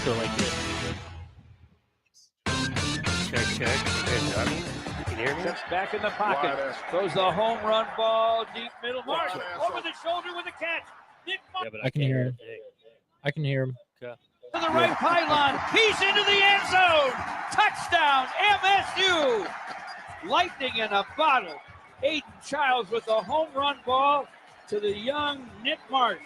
Go like this. Check. You can hear me? Steps back in the pocket. Throws the home run ball deep middle. Marsh over the shoulder with a catch. Nick Marsh. Yeah, but I can hear him. I can hear him. To the right pylon. He's into the end zone. Touchdown, MSU. Lightning in a bottle. Aiden Childs with a home run ball to the young Nick Marsh.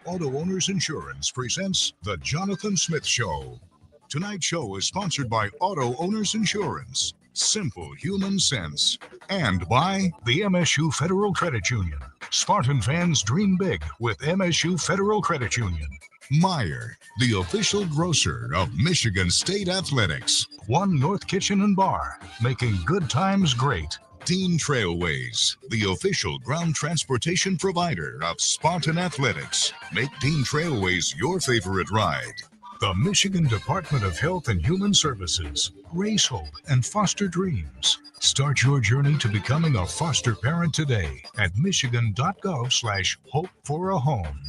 Auto Owners Insurance presents The Jonathan Smith Show. Tonight's show is sponsored by Auto Owners Insurance, simple human sense, and by the MSU Federal Credit Union. Spartan fans dream big with MSU Federal Credit Union. Meijer, the official grocer of Michigan State Athletics. One North Kitchen and Bar, making good times great. Dean Trailways, the official ground transportation provider of Spartan Athletics. Make Dean Trailways your favorite ride. The Michigan Department of Health and Human Services. Raise hope and foster dreams. Start your journey to becoming a foster parent today at michigan.gov/hope for a home.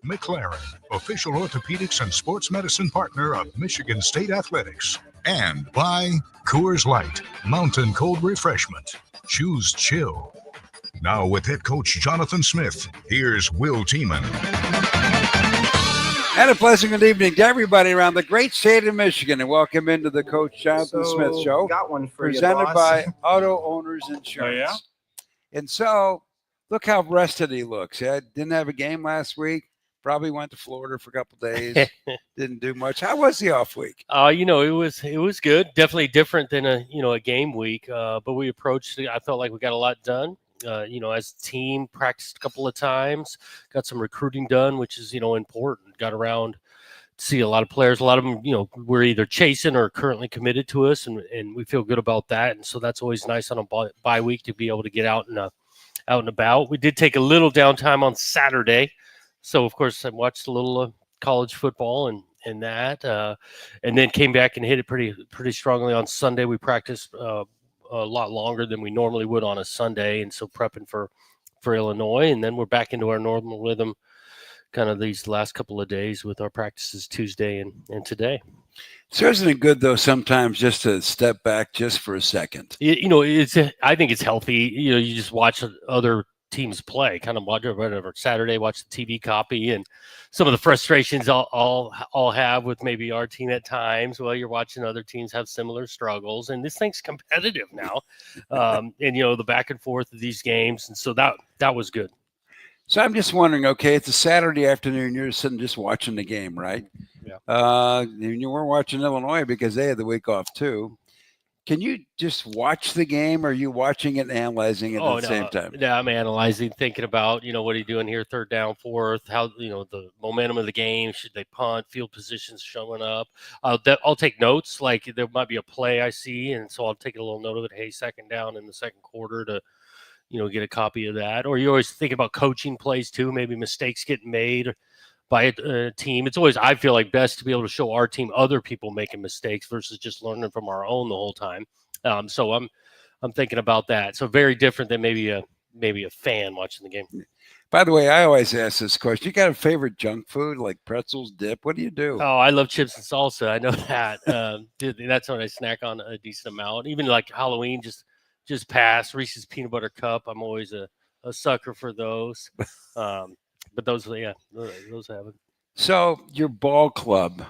McLaren, official orthopedics and sports medicine partner of Michigan State Athletics. And by Coors Light, mountain cold refreshment. Choose chill. Now with head coach Jonathan Smith, here's Will Tieman. And a pleasant good evening to everybody around the great state of Michigan, and welcome into the Coach Jonathan Smith Show, got one for presented you, by Auto Owners Insurance. Oh, yeah? And so, look how rested he looks. Yeah, didn't have a game last week. Probably went to Florida for a couple of days. Didn't do much. How was the off week? It was good. Definitely different than a game week. But we approached it. I felt like we got a lot done. As a team, practiced a couple of times, got some recruiting done, which is, important. Got around to see a lot of players. A lot of them, we're either chasing or currently committed to us, and we feel good about that. And so that's always nice on a bye week to be able to get out and about. We did take a little downtime on Saturday. So, of course, I watched a little college football and that, and then came back and hit it pretty strongly on Sunday. We practiced a lot longer than we normally would on a Sunday, and so prepping for Illinois. And then we're back into our normal rhythm kind of these last couple of days with our practices Tuesday and today. So isn't it good, though, sometimes just to step back just for a second? I think it's healthy. You just watch other teams play, kind of whatever Saturday, watch the TV copy, and some of the frustrations I'll have with maybe our team at times. Well, you're watching other teams have similar struggles, and this thing's competitive now. And the back and forth of these games, and so that was good. So I'm just wondering, okay, it's a Saturday afternoon, you're sitting just watching the game, right? Yeah. You weren't watching Illinois because they had the week off too. Can you just watch the game, or are you watching it and analyzing it at the same time? Yeah, I'm analyzing, thinking about, what are you doing here, third down, fourth, how, the momentum of the game, should they punt, field positions showing up. I'll take notes, like there might be a play I see, and so I'll take a little note of it. Hey, second down in the second quarter to, get a copy of that. Or you always think about coaching plays too, maybe mistakes getting made by a team. It's always, I feel like, best to be able to show our team other people making mistakes versus just learning from our own the whole time. So I'm thinking about that. So very different than maybe a fan watching the game. By the way, I always ask this question. You got a favorite junk food like pretzels, dip? What do you do? Oh, I love chips and salsa. I know that. That's what I snack on a decent amount. Even like Halloween, just passed. Reese's peanut butter cup. I'm always a sucker for those. But those have it. So your ball club,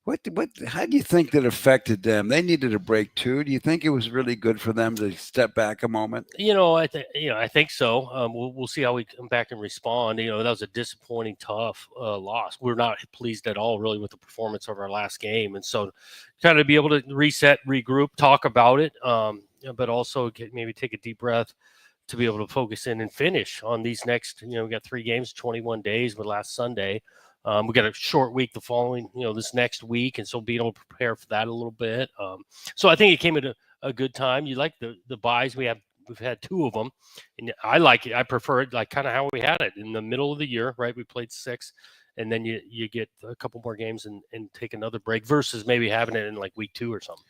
how do you think that affected them? They needed a break too. Do you think it was really good for them to step back a moment? I think so. We'll see how we come back and respond. That was a disappointing, tough loss. We're not pleased at all, really, with the performance of our last game, and so kind of be able to reset, regroup, talk about it, but also maybe take a deep breath to be able to focus in and finish on these next, we got 3 games, 21 days with last Sunday. We got a short week the following, this next week. And so being able to prepare for that a little bit. So I think it came at a good time. You like the buys. We've had 2 of them, and I like it. I prefer it like kind of how we had it in the middle of the year, right? We played 6, and then you get a couple more games and take another break versus maybe having it in like week 2 or something.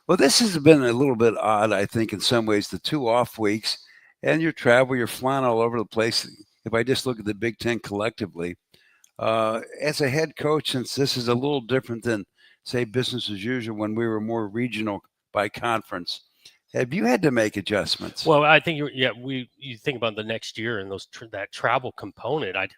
Well, this has been a little bit odd, I think, in some ways, the 2 off weeks. And your travel, you're flying all over the place. If I just look at the Big Ten collectively, As a head coach, since this is a little different than, say, business as usual when we were more regional by conference, have you had to make adjustments? Well, I think you think about the next year and that travel component. I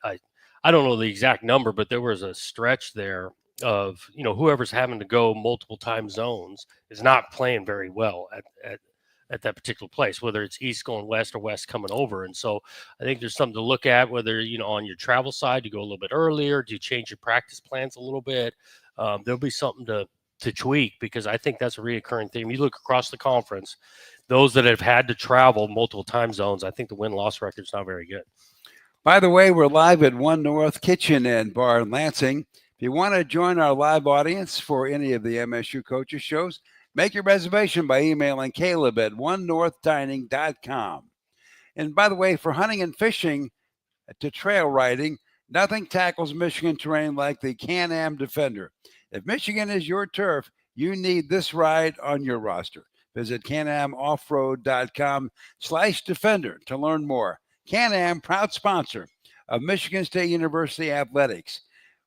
don't know the exact number, but there was a stretch there of whoever's having to go multiple time zones is not playing very well at that particular place, whether it's east going west or west coming over. And so I think there's something to look at, whether on your travel side you go a little bit earlier, do you change your practice plans a little bit? There'll be something to tweak, because I think that's a reoccurring theme. You look across the conference, those that have had to travel multiple time zones, I think the win-loss record is not very good. By the way, we're live at One North Kitchen and Bar in Lansing. If you want to join our live audience for any of the MSU Coaches shows, make your reservation by emailing Caleb at onenorthdining.com. And by the way, for hunting and fishing to trail riding, nothing tackles Michigan terrain like the Can-Am Defender. If Michigan is your turf, you need this ride on your roster. Visit canamoffroad.com/defender to learn more. Can-Am, proud sponsor of Michigan State University Athletics.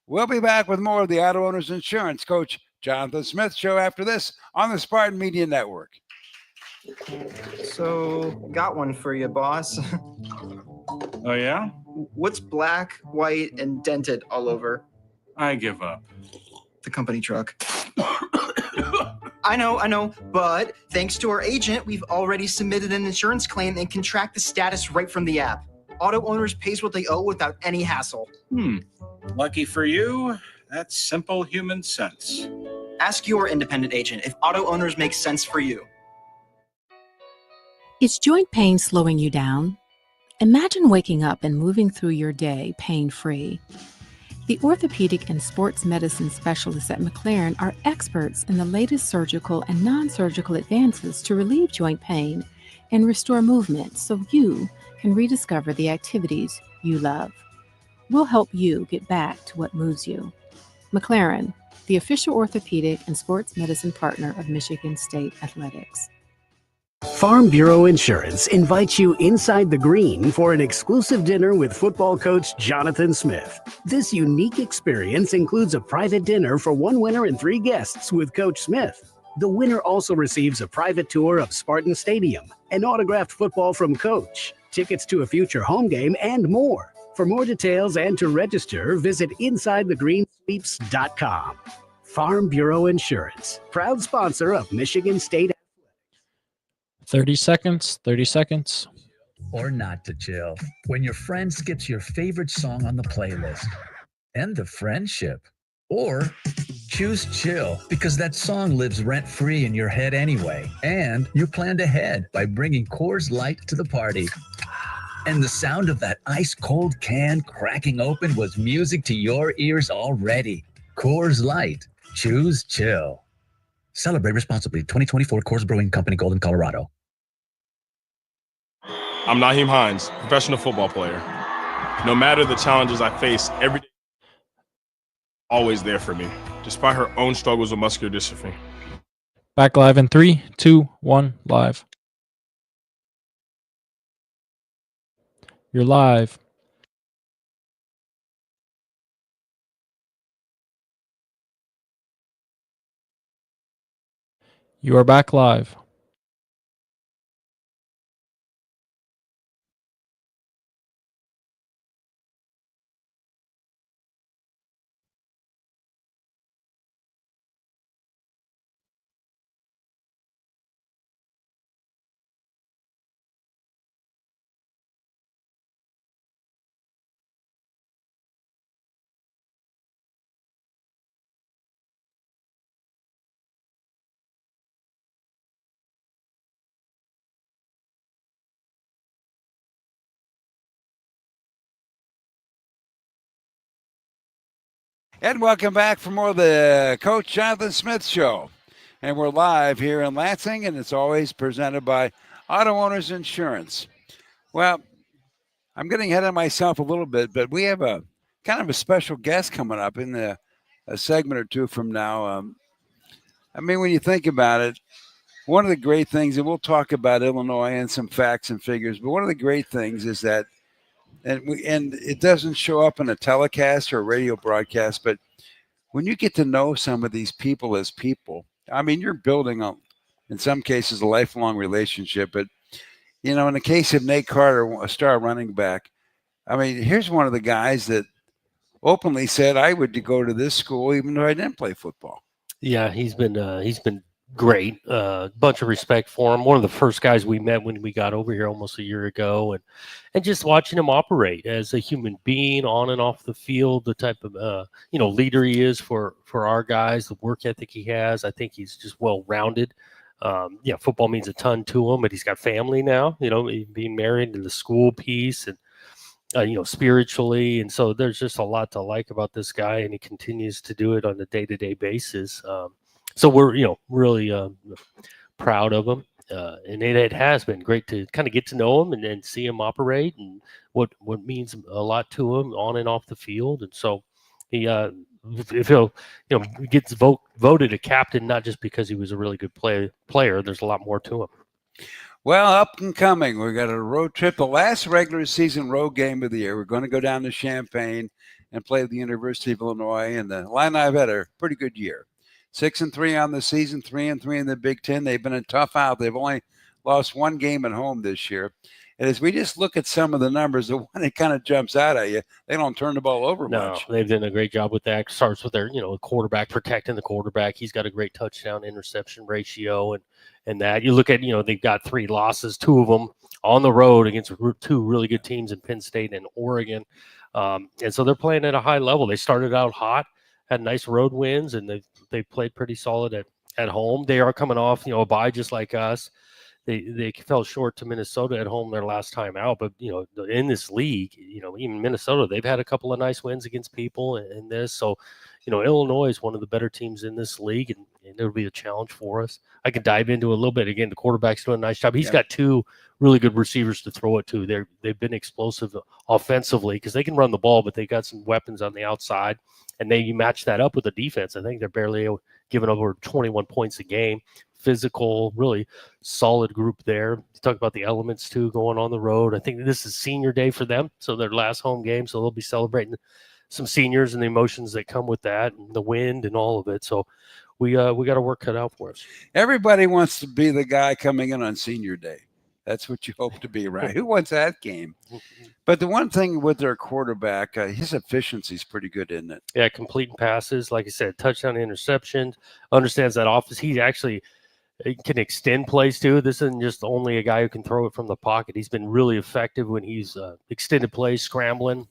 We'll be back with more of the Auto Owners Insurance Coach Jonathan Smith Show after this on the Spartan Media Network. So, got one for you, boss. Oh, yeah? What's black, white, and dented all over? I give up. The company truck. I know, but thanks to our agent, we've already submitted an insurance claim and can track the status right from the app. Auto Owners pays what they owe without any hassle. Lucky for you, that's simple human sense. Ask your independent agent if Auto Owners makes sense for you. Is joint pain slowing you down? Imagine waking up and moving through your day pain-free. The orthopedic and sports medicine specialists at McLaren are experts in the latest surgical and non-surgical advances to relieve joint pain and restore movement so you can rediscover the activities you love. We'll help you get back to what moves you. McLaren, the official orthopedic and sports medicine partner of Michigan State Athletics. Farm Bureau Insurance invites you inside the green for an exclusive dinner with football coach Jonathan Smith. This unique experience includes a private dinner for one winner and 3 guests with Coach Smith. The winner also receives a private tour of Spartan Stadium, an autographed football from Coach, tickets to a future home game, and more. For more details and to register, visit InsideTheGreenSweeps.com. Farm Bureau Insurance, proud sponsor of Michigan State. 30 seconds. Or not to chill. When your friend skips your favorite song on the playlist. End the friendship. Or choose chill, because that song lives rent-free in your head anyway. And you planned ahead by bringing Coors Light to the party. And the sound of that ice-cold can cracking open was music to your ears already. Coors Light. Choose chill. Celebrate responsibly. 2024 Coors Brewing Company, Golden, Colorado. I'm Naheem Hines, professional football player. No matter the challenges I face every day, always there for me, despite her own struggles with muscular dystrophy. Back live in 3, 2, 1, live. You're live. You are back live. And welcome back for more of the Coach Jonathan Smith Show. And we're live here in Lansing, and it's always presented by Auto Owners Insurance. Well, I'm getting ahead of myself a little bit, but we have a kind of a special guest coming up in a segment or two from now. I mean, when you think about it, one of the great things, and we'll talk about Illinois and some facts and figures, but one of the great things is that and it doesn't show up in a telecast or a radio broadcast, but when you get to know some of these people as people, I mean, you're building in some cases, a lifelong relationship. But, in the case of Nate Carter, a star running back, I mean, here's one of the guys that openly said, I would go to this school even though I didn't play football. Yeah, he's been great. Bunch of respect for him. One of the first guys we met when we got over here almost a year ago, and just watching him operate as a human being on and off the field, the type of leader he is for our guys, the work ethic he has. I think he's just well rounded. Football means a ton to him, but he's got family now. Being married and the school piece and. Spiritually. And so there's just a lot to like about this guy, and he continues to do it on a day-to-day basis. So we're, really proud of him. And it has been great to kind of get to know him and then see him operate and what means a lot to him on and off the field. And so he, if he'll, gets voted a captain, not just because he was a really good player, there's a lot more to him. Well, up and coming, we got a road trip, the last regular season road game of the year. We're going to go down to Champaign and play the University of Illinois. And the Illini have had a pretty good year. 6-3 on the season, 3-3 in the Big Ten. They've been a tough out. They've only lost one game at home this year. And as we just look at some of the numbers, the one that kind of jumps out at you, they don't turn the ball over much. No, they've done a great job with that. Starts with their, quarterback, protecting the quarterback. He's got a great touchdown interception ratio, and that. You look at, they've got 3 losses, 2 of them on the road against 2 really good teams in Penn State and Oregon. And so they're playing at a high level. They started out hot, had nice road wins, and they played pretty solid at home. They are coming off, a bye just like us. They fell short to Minnesota at home their last time out, but in this league, even Minnesota, they've had a couple of nice wins against people in this. So, Illinois is one of the better teams in this league, and it'll be a challenge for us. I can dive into a little bit. Again, the quarterback's doing a nice job. He's got 2 really good receivers to throw it to. They've been explosive offensively because they can run the ball, but they got some weapons on the outside, and then you match that up with the defense. I think they're barely giving over 21 points a game. Physical, really solid group there. You talk about the elements too going on the road. I think this is senior day for them, so their last home game, so they'll be celebrating some seniors and the emotions that come with that and the wind and all of it. So we got to work cut out for us. Everybody wants to be the guy coming in on senior day. That's what you hope to be, right? Who wants that game? But the one thing with their quarterback, his efficiency is pretty good, isn't it? Yeah, completing passes, like I said, touchdown, interceptions, understands that offense. He actually can extend plays too. This isn't just only a guy who can throw it from the pocket. He's been really effective when he's extended plays, scrambling,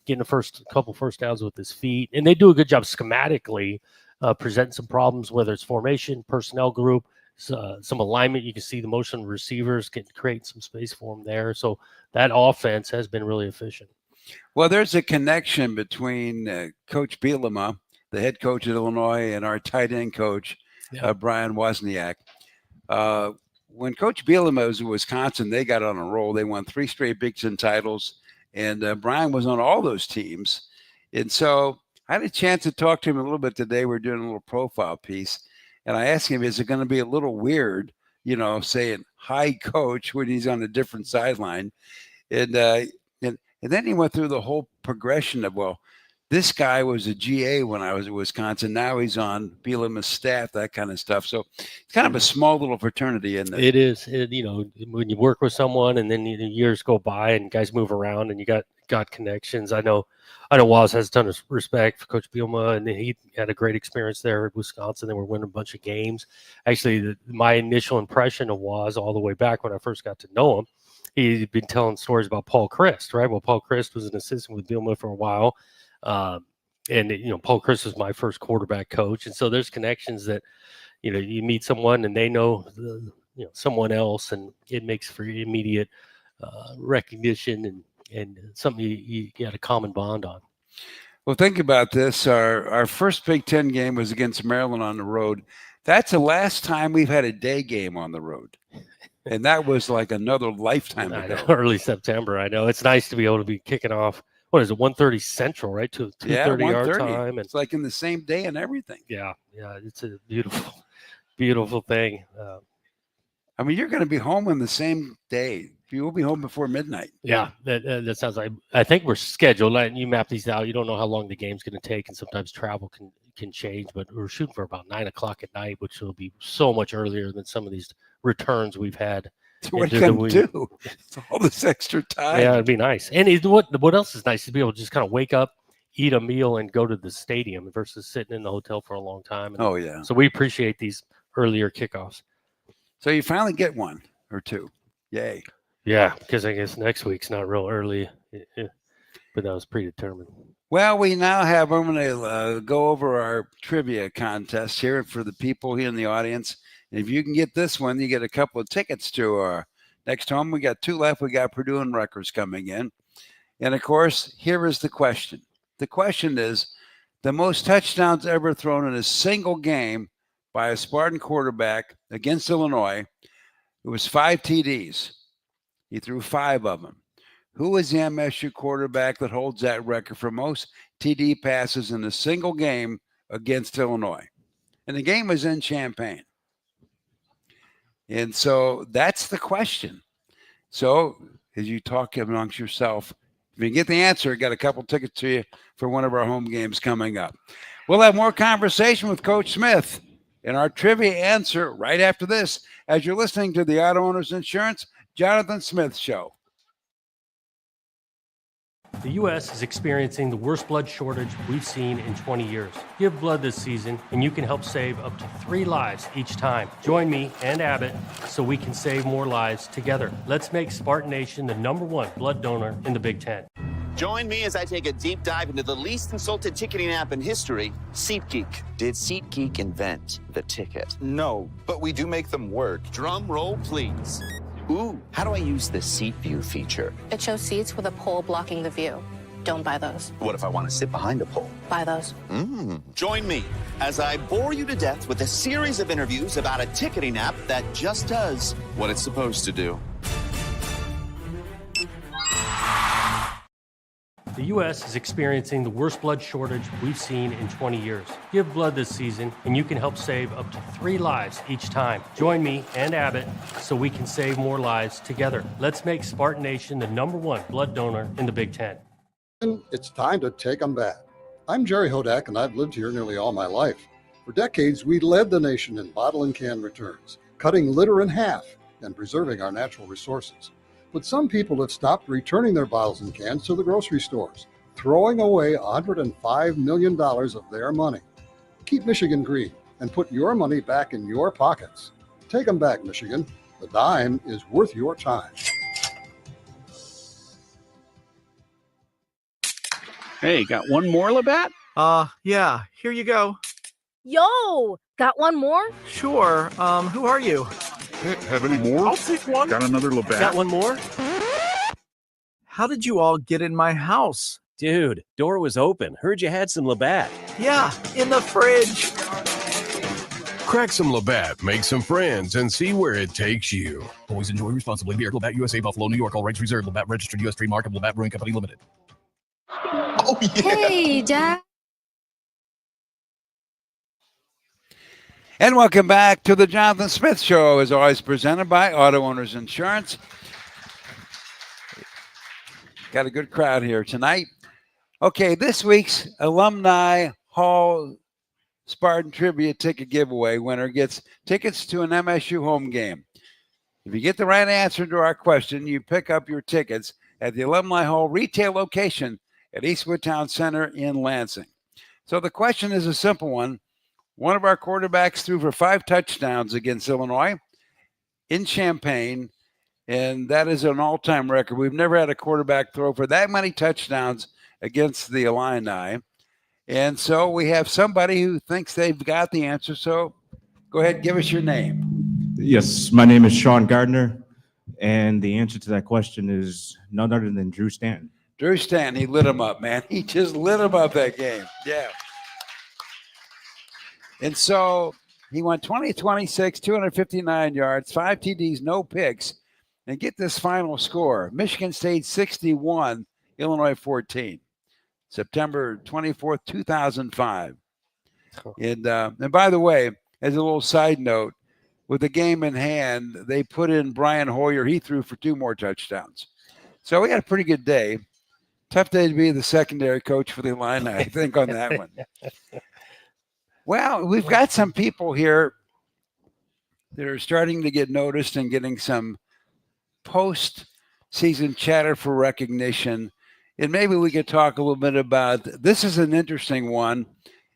getting the couple first downs with his feet. And they do a good job schematically presenting some problems, whether it's formation, personnel group, some alignment. You can see the motion receivers can create some space for them there. So that offense has been really efficient. Well, there's a connection between Coach Bielema, the head coach at Illinois, and our tight end coach, Brian Wozniak. When Coach Bielema was in Wisconsin, they got on a roll. They won 3 straight Big Ten titles, and Brian was on all those teams. And so I had a chance to talk to him a little bit today. We're doing a little profile piece, and I asked him, is it going to be a little weird, saying hi, coach, when he's on a different sideline? And then he went through the whole progression of, well, this guy was a GA when I was in Wisconsin. Now he's on Bielema's staff, that kind of stuff. So it's kind of a small little fraternity, isn't it? It is. When you work with someone and then years go by and guys move around and you got connections. I know Woz has a ton of respect for Coach Bielema, and he had a great experience there at Wisconsin. They were winning a bunch of games. Actually, my initial impression of Woz all the way back when I first got to know him, he'd been telling stories about Paul Christ, right? Well, Paul Christ was an assistant with Bielema for a while. And Paul Christ was my first quarterback coach. And so there's connections that, you meet someone and they know, someone else, and it makes for immediate recognition and something you got a common bond on. Well, think about this. Our first Big Ten game was against Maryland on the road. That's the last time we've had a day game on the road. And that was like another lifetime ago. Early September, I know. It's nice to be able to be kicking off. What is it, 1:30 Central, right? To 2:30 our time. And it's like in the same day and everything. Yeah, it's a beautiful, beautiful thing. I mean, you're going to be home on the same day. You will be home before midnight. Yeah, that sounds like. I think we're scheduled. You map these out. You don't know how long the game's going to take, and sometimes travel can change. But we're shooting for about 9 o'clock at night, which will be so much earlier than some of these returns we've had. So what can you do? It's all this extra time. Yeah, it'd be nice. And what else is nice is to be able to just kind of wake up, eat a meal, and go to the stadium versus sitting in the hotel for a long time. And oh yeah. So we appreciate these earlier kickoffs. So you finally get one or two. Yay. Yeah, because I guess next week's not real early, but that was predetermined. Well, we now have, I'm going to go over our trivia contest here for the people here in the audience. And if you can get this one, you get a couple of tickets to our next home. We got 2 left. We got Purdue and Rutgers coming in. And, of course, here is the question. The question is, the most touchdowns ever thrown in a single game by a Spartan quarterback against Illinois. It was 5 TDs. He threw 5 of them. Who is the MSU quarterback that holds that record for most TD passes in a single game against Illinois? And the game was in Champaign. And so that's the question. So as you talk amongst yourself, if you get the answer, got a couple tickets to you for one of our home games coming up. We'll have more conversation with Coach Smith in our trivia answer right after this, as you're listening to the Auto Owners Insurance Jonathan Smith Show. The U.S. is experiencing the worst blood shortage we've seen in 20 years. Give blood this season, and you can help save up to 3 lives each time. Join me and Abbott so we can save more lives together. Let's make Spartan Nation the #1 blood donor in the Big Ten. Join me as I take a deep dive into the least consulted ticketing app in history, SeatGeek. Did SeatGeek invent the ticket? No, but we do make them work. Drum roll, please. Ooh, how do I use the seat view feature? It shows seats with a pole blocking the view. Don't buy those. What if I want to sit behind a pole? Buy those. Join me as I bore you to death with a series of interviews about a ticketing app that just does what it's supposed to do. The U.S. is experiencing the worst blood shortage we've seen in 20 years. Give blood this season, and you can help save up to 3 lives each time. Join me and Abbott so we can save more lives together. Let's make Spartan Nation the #1 blood donor in the Big Ten. It's time to take them back. I'm Jerry Hodak, and I've lived here nearly all my life. For decades, we led the nation in bottle and can returns, cutting litter in half and preserving our natural resources. But some people have stopped returning their bottles and cans to the grocery stores, throwing away $105 million of their money. Keep Michigan green and put your money back in your pockets. Take them back, Michigan. The dime is worth your time. Hey, got one more, Labatt? Yeah, here you go. Yo, got one more? Sure. Who are you? Have any more? I'll take one. Got another Labatt? Got one more? How did you all get in my house? Dude, door was open. Heard you had some Labatt. Yeah, in the fridge. Crack some Labatt, make some friends, and see where it takes you. Always enjoy responsibly. Beer, Labatt USA, Buffalo, New York. All rights reserved. Labatt registered U.S. trademark of Labatt Brewing Company Limited. Oh, yeah. Hey, Dad. And welcome back to the Jonathan Smith Show, as always presented by Auto Owners Insurance. Got a good crowd here tonight. Okay, this week's Alumni Hall Spartan Trivia Ticket Giveaway winner gets tickets to an MSU home game. If you get the right answer to our question, you pick up your tickets at the Alumni Hall retail location at Eastwood Town Center in Lansing. So the question is a simple one. One of our quarterbacks threw for 5 touchdowns against Illinois in Champaign, and that is an all-time record. We've never had a quarterback throw for that many touchdowns against the Illini. And so we have somebody who thinks they've got the answer. So go ahead, give us your name. Yes, my name is Sean Gardner, and the answer to that question is none other than Drew Stanton. Drew Stanton, he lit him up, man. He just lit him up that game. Yeah. And so he went 20-26, 259 yards, 5 TDs, no picks. And get this final score. Michigan State 61, Illinois 14. September 24th, 2005. And by the way, as a little side note, with the game in hand, they put in Brian Hoyer. He threw for 2 more touchdowns. So we had a pretty good day. Tough day to be the secondary coach for the Illini, I think, on that one. Well, we've got some people here that are starting to get noticed and getting some post-season chatter for recognition. And maybe we could talk a little bit about, this is an interesting one.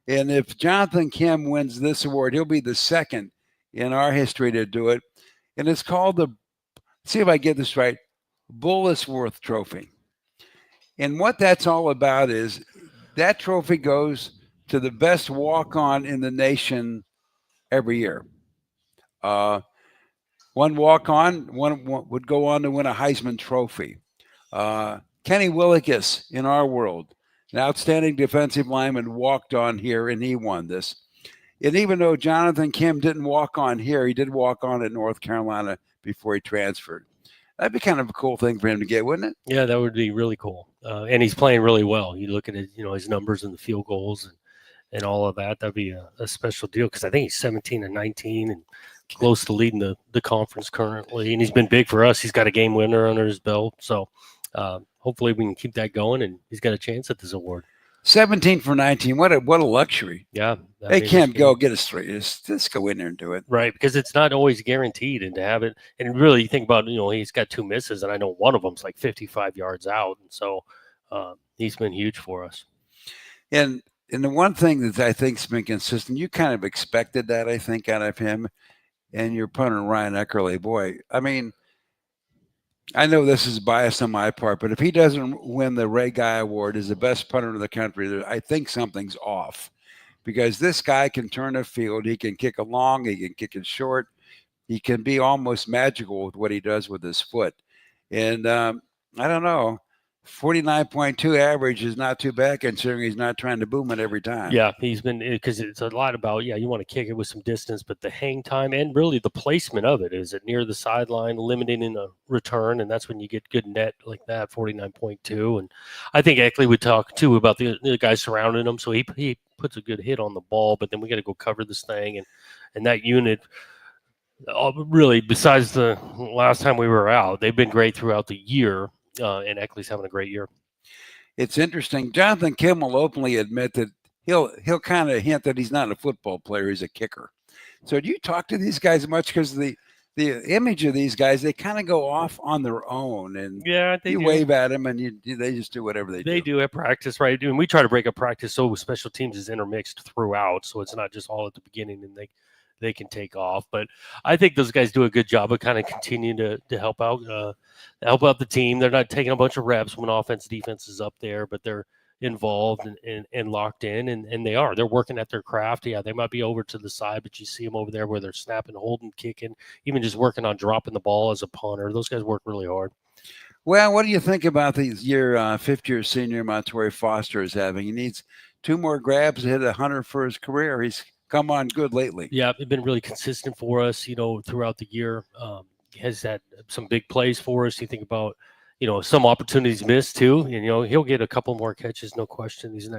And if Jonathan Kim wins this award, he'll be the second in our history to do it. And it's called the, see if I get this right, Bullsworth Trophy. And what that's all about is that trophy goes to the best walk-on in the nation every year. One walk-on, one would go on to win a Heisman Trophy. Kenny Willekes in our world, an outstanding defensive lineman, walked on here, and he won this. And even though Jonathan Kim didn't walk on here, he did walk on at North Carolina before he transferred. That'd be kind of a cool thing for him to get, wouldn't it? Yeah, that would be really cool. And he's playing really well. You look at it, his numbers and the field goals and all of that. That'd be a special deal because I think he's 17 and 19 and close to leading the conference currently. And he's been big for us. He's got a game winner under his belt. So hopefully we can keep that going, and he's got a chance at this award. 17 for 19. What a luxury. Yeah. They can't go get a straight. Just go in there and do it. Right, because it's not always guaranteed. And to have it, and really you think about, he's got 2 misses, and I know one of them's like 55 yards out. And so he's been huge for us. And the one thing that I think's been consistent, you kind of expected that, I think, out of him and your punter, Ryan Eckerly. Boy, I mean, I know this is biased on my part, but if he doesn't win the Ray Guy Award as the best punter in the country, I think something's off. Because this guy can turn a field. He can kick it long. He can kick it short. He can be almost magical with what he does with his foot. And I don't know, 49.2 average is not too bad considering he's not trying to boom it every time. Yeah, he's been, because it's a lot about, you want to kick it with some distance, but the hang time and really the placement of it. Is it near the sideline, limiting in a return? And that's when you get good net like that, 49.2. And I think Eckley would talk too about the guys surrounding him. So he puts a good hit on the ball, but then we got to go cover this thing. And that unit, really, besides the last time we were out, they've been great throughout the year. And Eckley's having a great year. It's interesting. Jonathan Kim will openly admit that he'll kind of hint that he's not a football player; he's a kicker. So, do you talk to these guys much? Because the image of these guys, they kind of go off on their own, and you wave at them, and they just do whatever they do. They do at practice, right? And we try to break up practice so special teams is intermixed throughout, so it's not just all at the beginning and they can take off. But I think those guys do a good job of kind of continuing to help out the team. They're not taking a bunch of reps when offense, defense is up there, but they're involved and locked in, and they're working at their craft. Yeah, they might be over to the side, but you see them over there where they're snapping, holding, kicking, even just working on dropping the ball as a punter. Those guys work really hard. Well, what do you think about the fifth-year senior Montoya Foster is having? He needs 2 more grabs to hit 100 for his career. He's come on good lately. Yeah, it's been really consistent for us, throughout the year. He has had some big plays for us. You think about, some opportunities missed too. And, he'll get a couple more catches, no question, these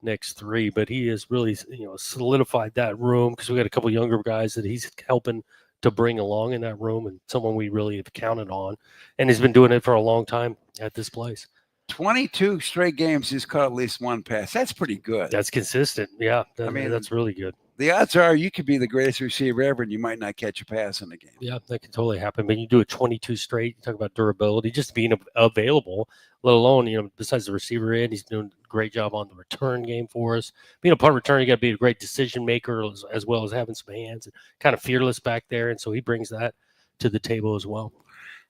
next 3. But he has really, solidified that room because we got a couple younger guys that he's helping to bring along in that room, and someone we really have counted on. And he's been doing it for a long time at this place. 22 straight games, he's caught at least 1 pass. That's pretty good. That's consistent. Yeah, that's really good. The odds are you could be the greatest receiver ever, and you might not catch a pass in the game. Yeah, that can totally happen. But you do it 22 straight. You talk about durability, just being available, let alone, besides the receiver end, he's doing a great job on the return game for us. Being a punt return, you got to be a great decision maker as well as having some hands and kind of fearless back there. And so he brings that to the table as well.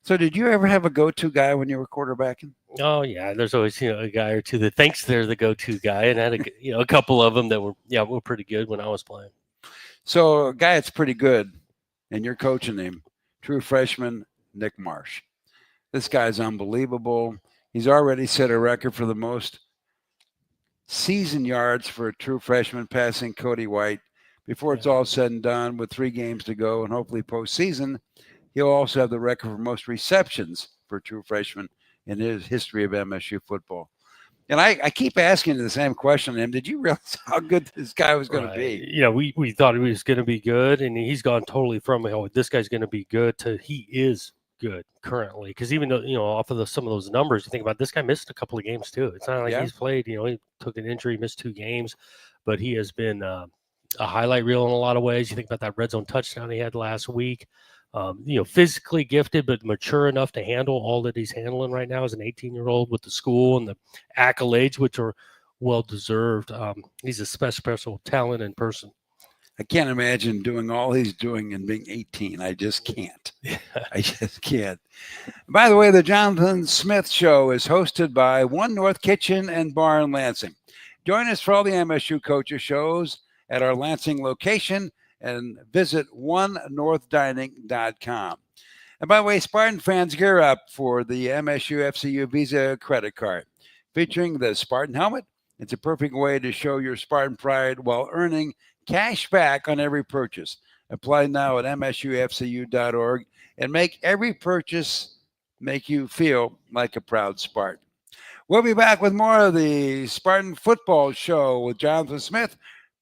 So did you ever have a go-to guy when you were quarterbacking? Oh, yeah. There's always, a guy or two that thinks they're the go-to guy, and I had a couple of them that were pretty good when I was playing. So a guy that's pretty good, and you're coaching him, true freshman Nick Marsh. This guy's unbelievable. He's already set a record for the most season yards for a true freshman, passing Cody White. Before it's all said and done, with 3 games to go and hopefully postseason, he'll also have the record for most receptions for a true freshman in his history of MSU football. And I keep asking the same question to him. Did you realize how good this guy was going to be? Yeah, we thought he was going to be good, and he's gone totally from this guy's going to be good to he is good currently. Because even though off of some of those numbers, you think about this guy missed a couple of games too. It's not like he's played. He took an injury, missed 2 games, but he has been a highlight reel in a lot of ways. You think about that red zone touchdown he had last week. Physically gifted, but mature enough to handle all that he's handling right now as an 18-year-old with the school and the accolades, which are well-deserved. He's a special talent in person. I can't imagine doing all he's doing and being 18. I just can't. I just can't. By the way, the Jonathan Smith Show is hosted by One North Kitchen and Bar in Lansing. Join us for all the MSU coaches shows at our Lansing location and visit onenorthdining.com. And by the way, Spartan fans, gear up for the MSU FCU Visa credit card. Featuring the Spartan helmet, it's a perfect way to show your Spartan pride while earning cash back on every purchase. Apply now at msufcu.org and make every purchase make you feel like a proud Spartan. We'll be back with more of the Spartan Football Show with Jonathan Smith,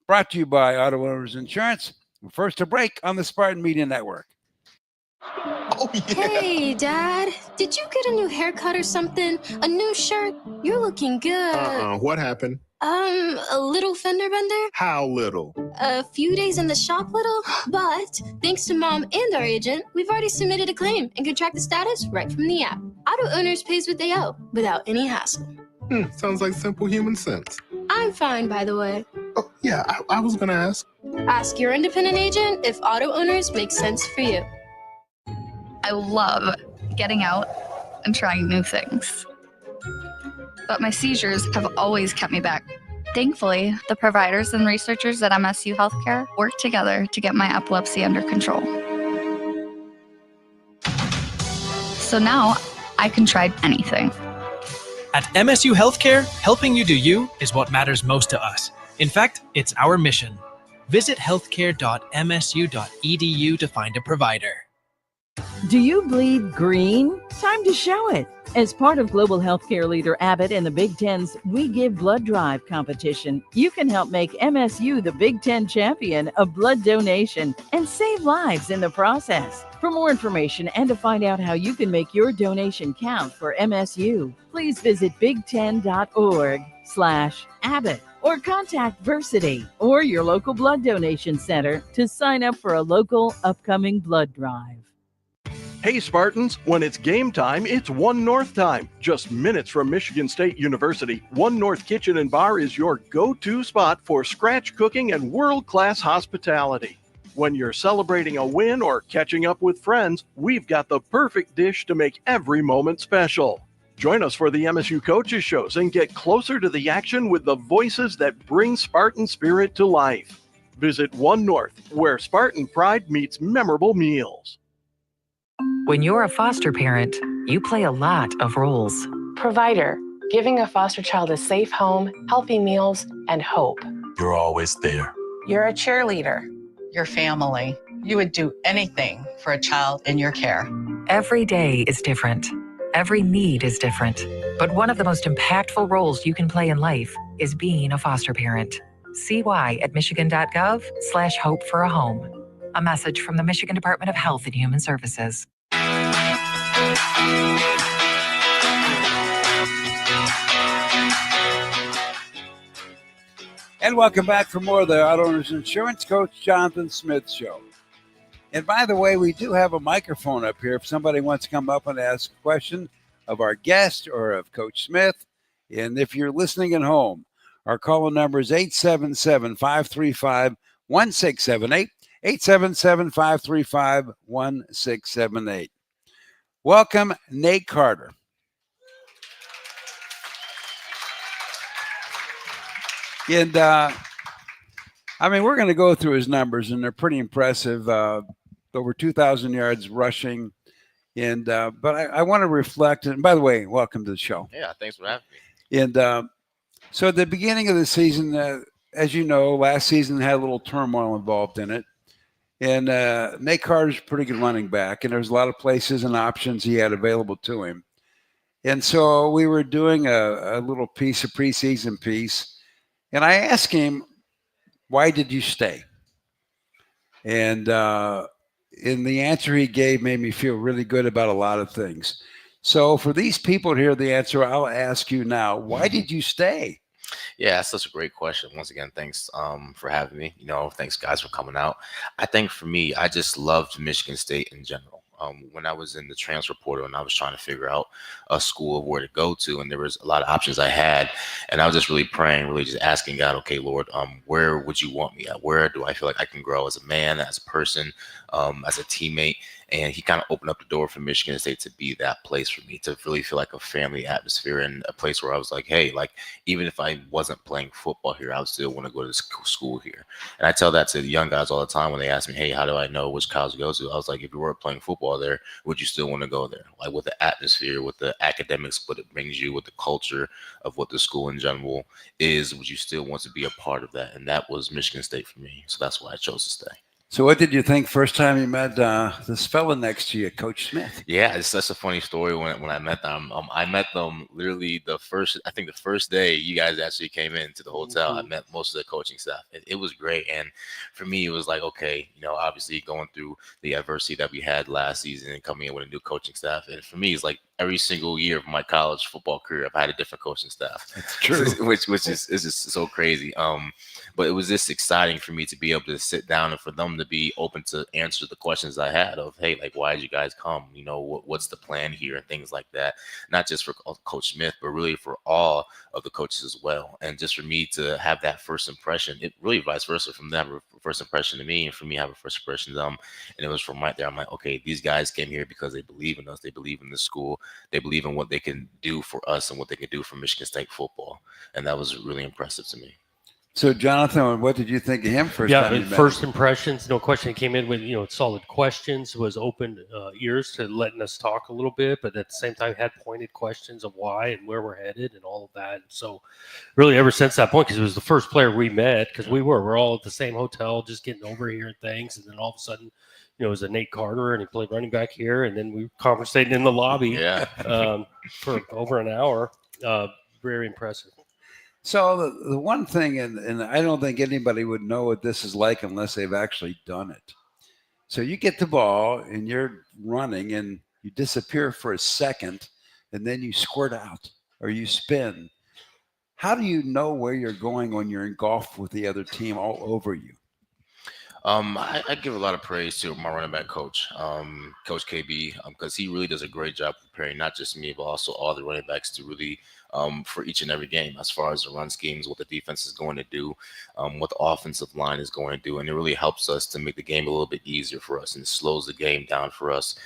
brought to you by Auto Owners Insurance. First, a break on the Spartan Media Network. Oh, yeah. Hey, Dad. Did you get a new haircut or something? A new shirt? You're looking good. What happened? A little fender bender? How little? A few days in the shop little, but thanks to Mom and our agent, we've already submitted a claim and can track the status right from the app. Auto Owners pays what they owe without any hassle. Sounds like simple human sense. I'm fine, by the way. Oh, yeah, I was going to ask. Ask your independent agent if Auto Owners makes sense for you. I love getting out and trying new things. But my seizures have always kept me back. Thankfully, the providers and researchers at MSU Healthcare work together to get my epilepsy under control. So now I can try anything. At MSU Healthcare, helping you do you is what matters most to us. In fact, it's our mission. Visit healthcare.msu.edu to find a provider. Do you bleed green? Time to show it. As part of global healthcare leader Abbott and the Big Ten's We Give Blood Drive competition, you can help make MSU the Big Ten champion of blood donation and save lives in the process. For more information and to find out how you can make your donation count for MSU, please visit big10.org/Abbott or contact Versity or your local blood donation center to sign up for a local upcoming blood drive. Hey Spartans, when it's game time, it's One North time. Just minutes from Michigan State University, One North Kitchen and Bar is your go-to spot for scratch cooking and world-class hospitality. When you're celebrating a win or catching up with friends, we've got the perfect dish to make every moment special. Join us for the MSU Coaches Shows and get closer to the action with the voices that bring Spartan spirit to life. Visit One North, where Spartan pride meets memorable meals. When you're a foster parent, you play a lot of roles. Provider, giving a foster child a safe home, healthy meals, and hope. You're always there. You're a cheerleader. Your family. You would do anything for a child in your care. Every day is different. Every need is different. But one of the most impactful roles you can play in life is being a foster parent. See why at michigan.gov/hope for a home. A message from the Michigan Department of Health and Human Services. And welcome back for more of the Auto Owners Insurance Coach Jonathan Smith Show. And by the way, we do have a microphone up here if somebody wants to come up and ask a question of our guest or of Coach Smith. And if you're listening at home, our call-in number is 877-535-1678, 877-535-1678. Welcome, Nate Carter. And, we're going to go through his numbers, and they're pretty impressive. Over 2,000 yards rushing. And but I want to reflect. And by the way, welcome to the show. Yeah, thanks for having me. And so at the beginning of the season, as you know, last season had a little turmoil involved in it. And Nate Carter's a pretty good running back, and there's a lot of places and options he had available to him. And so we were doing a little piece, a preseason piece, and I asked him, why did you stay? And the answer he gave made me feel really good about a lot of things. So for these people to hear the answer, I'll ask you now, why did you stay? Yeah, that's such a great question. Once again, thanks for having me. Thanks guys for coming out. I think for me, I just loved Michigan State in general. When I was in the transfer portal and I was trying to figure out a school of where to go to, and there was a lot of options I had, and I was just really praying, really just asking God, okay, Lord, where would you want me at? Where do I feel like I can grow as a man, as a person, as a teammate? And he kind of opened up the door for Michigan State to be that place for me, to really feel like a family atmosphere and a place where I was like, hey, like, even if I wasn't playing football here, I would still want to go to school here. And I tell that to the young guys all the time when they ask me, hey, how do I know which college to go to? I was like, if you weren't playing football there, would you still want to go there? Like with the atmosphere, with the academics, what it brings you, with the culture of what the school in general is, would you still want to be a part of that? And that was Michigan State for me. So that's why I chose to stay. So what did you think first time you met this fella next to you, Coach Smith? Yeah, it's such a funny story when I met them. I met them literally the first day you guys actually came into the hotel. I met most of the coaching staff. It was great. And for me, it was like, okay, obviously going through the adversity that we had last season and coming in with a new coaching staff. And for me, it's like every single year of my college football career, I've had a different coaching staff. That's true. which is just so crazy. But it was just exciting for me to be able to sit down and for them to be open to answer the questions I had of, hey, like, why did you guys come? What's the plan here and things like that. Not just for Coach Smith, but really for all of the coaches as well. And just for me to have that first impression, it really vice versa, from them first impression to me and for me have a first impression to them. And it was from right there. I'm like, okay, these guys came here because they believe in us. They believe in the school. They believe in what they can do for us and what they can do for Michigan State football. And that was really impressive to me. So, Jonathan, what did you think of him first time you met first him? impressions, no question. He came in with, solid questions, was open ears to letting us talk a little bit, but at the same time had pointed questions of why and where we're headed and all of that. And so really ever since that point, because it was the first player we met, because we're all at the same hotel, just getting over here and things. And then all of a sudden, it was a Nate Carter, and he played running back here. And then we were conversating in the lobby for over an hour. Very impressive. So the one thing, and I don't think anybody would know what this is like unless they've actually done it. So you get the ball and you're running and you disappear for a second and then you squirt out or you spin. How do you know where you're going when you're engulfed with the other team all over you? I give a lot of praise to my running back coach, Coach KB, because he really does a great job preparing not just me, but also all the running backs to really for each and every game, as far as the run schemes, what the defense is going to do, what the offensive line is going to do. And it really helps us to make the game a little bit easier for us, and it slows the game down for us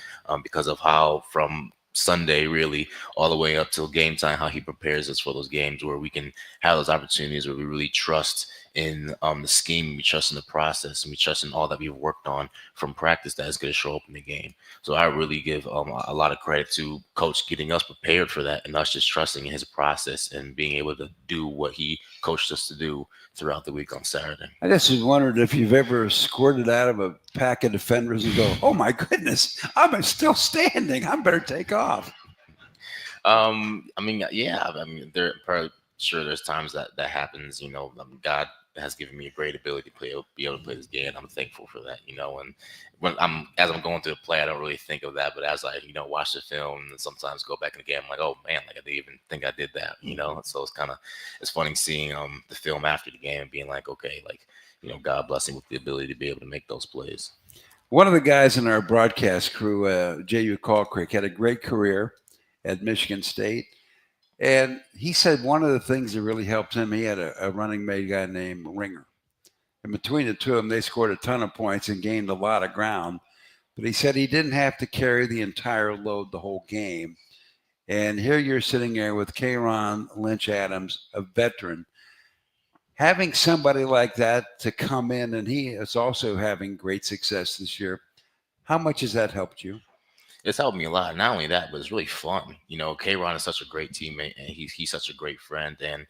because of how from Sunday really all the way up till game time, how he prepares us for those games where we can have those opportunities where we really trust in the scheme, we trust in the process, and we trust in all that we've worked on from practice that is going to show up in the game. So I really give a lot of credit to Coach getting us prepared for that and us just trusting in his process and being able to do what he coached us to do throughout the week on Saturday. I just was wondering if you've ever squirted out of a pack of defenders and go, oh my goodness, I'm still standing. I better take off. There probably sure there's times that happens. God has given me a great ability to be able to play this game. I'm thankful for that. And when I'm going through the play, I don't really think of that. But as I watch the film and sometimes go back in the game, I'm like, oh man, like I didn't even think I did that. So it's funny seeing the film after the game and being like, okay, like God bless him with the ability to be able to make those plays. One of the guys in our broadcast crew, J.U. Callcrick, had a great career at Michigan State. And he said one of the things that really helped him, he had a running mate guy named Ringer. And between the two of them, they scored a ton of points and gained a lot of ground. But he said he didn't have to carry the entire load the whole game. And here you're sitting there with K'Ron Lynch-Adams, a veteran. Having somebody like that to come in, and he is also having great success this year, how much has that helped you? It's helped me a lot. Not only that, but it's really fun. K'Ron is such a great teammate, and he's such a great friend. And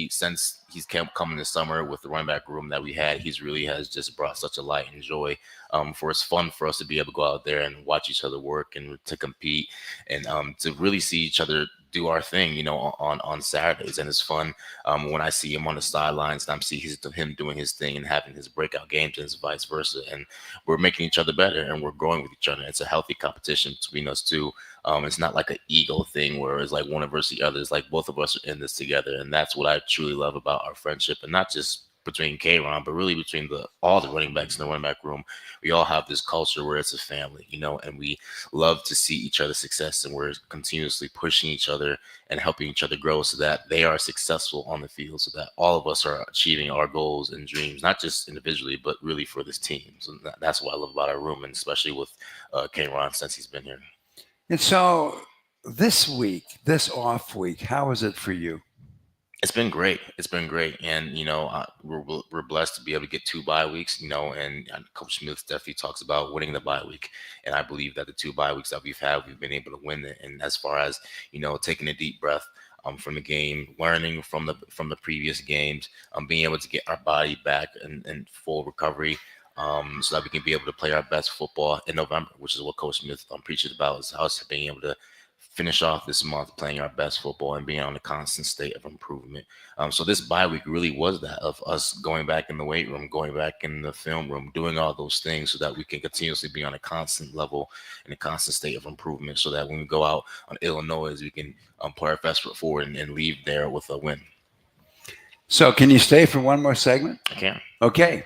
since he's coming this summer with the running back room that we had, he's really has just brought such a light and joy. It's fun for us to be able to go out there and watch each other work and to compete and to really see each other do our thing, you know, on Saturdays. And it's fun when I see him on the sidelines and I'm see him doing his thing and having his breakout games and vice versa. And we're making each other better and we're growing with each other. It's a healthy competition between us two. It's not like an ego thing where it's like one versus the other. It's like both of us are in this together. And that's what I truly love about our friendship, and not just between K-Ron, but really between all the running backs in the running back room. We all have this culture where it's a family, you know, and we love to see each other's success, and we're continuously pushing each other and helping each other grow so that they are successful on the field, so that all of us are achieving our goals and dreams, not just individually, but really for this team. So that's what I love about our room, and especially with K-Ron since he's been here. And so this off week, how is it for you? It's been great. It's been great. And, you know, we're blessed to be able to get 2 bye weeks, you know, and Coach Smith definitely talks about winning the bye week. And I believe that the 2 bye weeks that we've had, we've been able to win it. And as far as, you know, taking a deep breath from the game, learning from the previous games, being able to get our body back in full recovery, so that we can be able to play our best football in November, which is what Coach Smith preaches about, is us being able to finish off this month playing our best football and being on a constant state of improvement. So this bye week really was that, of us going back in the weight room, going back in the film room, doing all those things so that we can continuously be on a constant level and a constant state of improvement, so that when we go out on Illinois, we can put our best foot forward and leave there with a win. So can you stay for one more segment? I can. Okay.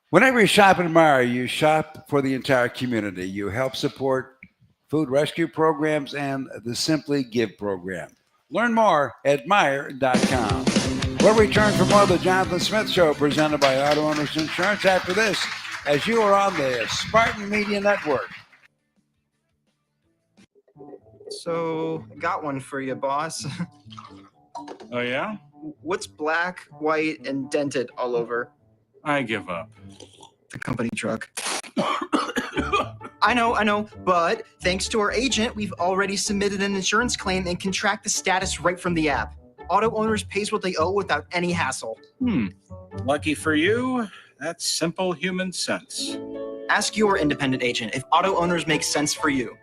Whenever you shop at Meijer, you shop for the entire community. You help support food rescue programs and the Simply Give program. Learn more at Meijer.com. We'll return for more of the Jonathan Smith Show, presented by Auto Owners Insurance, after this, as you are on the Spartan Media Network. So, got one for you, boss. Oh, yeah? What's black, white, and dented all over? I give up. The company truck. I know, but thanks to our agent, we've already submitted an insurance claim and can track the status right from the app. Auto Owners pays what they owe without any hassle. Lucky for you, that's simple human sense. Ask your independent agent if Auto Owners makes sense for you.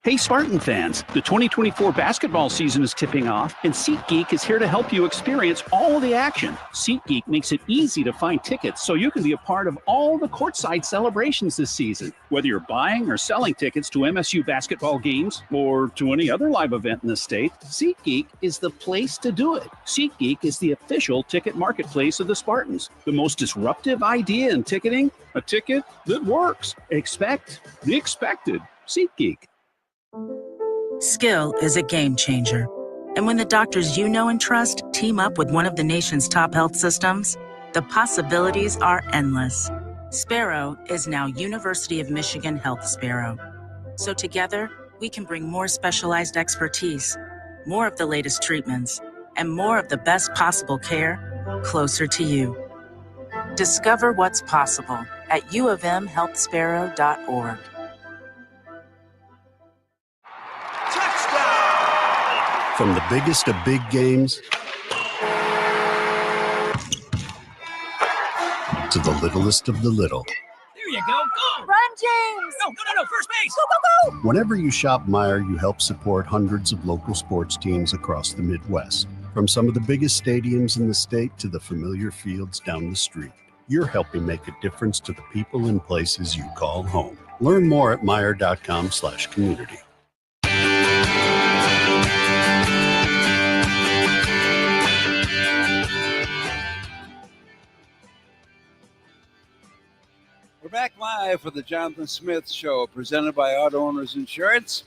Hey Spartan fans, the 2024 basketball season is tipping off, and SeatGeek is here to help you experience all the action. SeatGeek makes it easy to find tickets so you can be a part of all the courtside celebrations this season. Whether you're buying or selling tickets to MSU basketball games or to any other live event in the state, SeatGeek is the place to do it. SeatGeek is the official ticket marketplace of the Spartans. The most disruptive idea in ticketing, a ticket that works. Expect the expected. SeatGeek. Skill is a game changer. And when the doctors you know and trust team up with one of the nation's top health systems, the possibilities are endless. Sparrow is now University of Michigan Health Sparrow. So together, we can bring more specialized expertise, more of the latest treatments, and more of the best possible care closer to you. Discover what's possible at uofmhealthsparrow.org. From the biggest of big games to the littlest of the little. There you go. Go! Run, James! No, first base! Go, go, go! Whenever you shop Meijer, you help support hundreds of local sports teams across the Midwest. From some of the biggest stadiums in the state to the familiar fields down the street. You're helping make a difference to the people and places you call home. Learn more at Meijer.com/community. We're back live for the Jonathan Smith Show, presented by Auto Owners Insurance.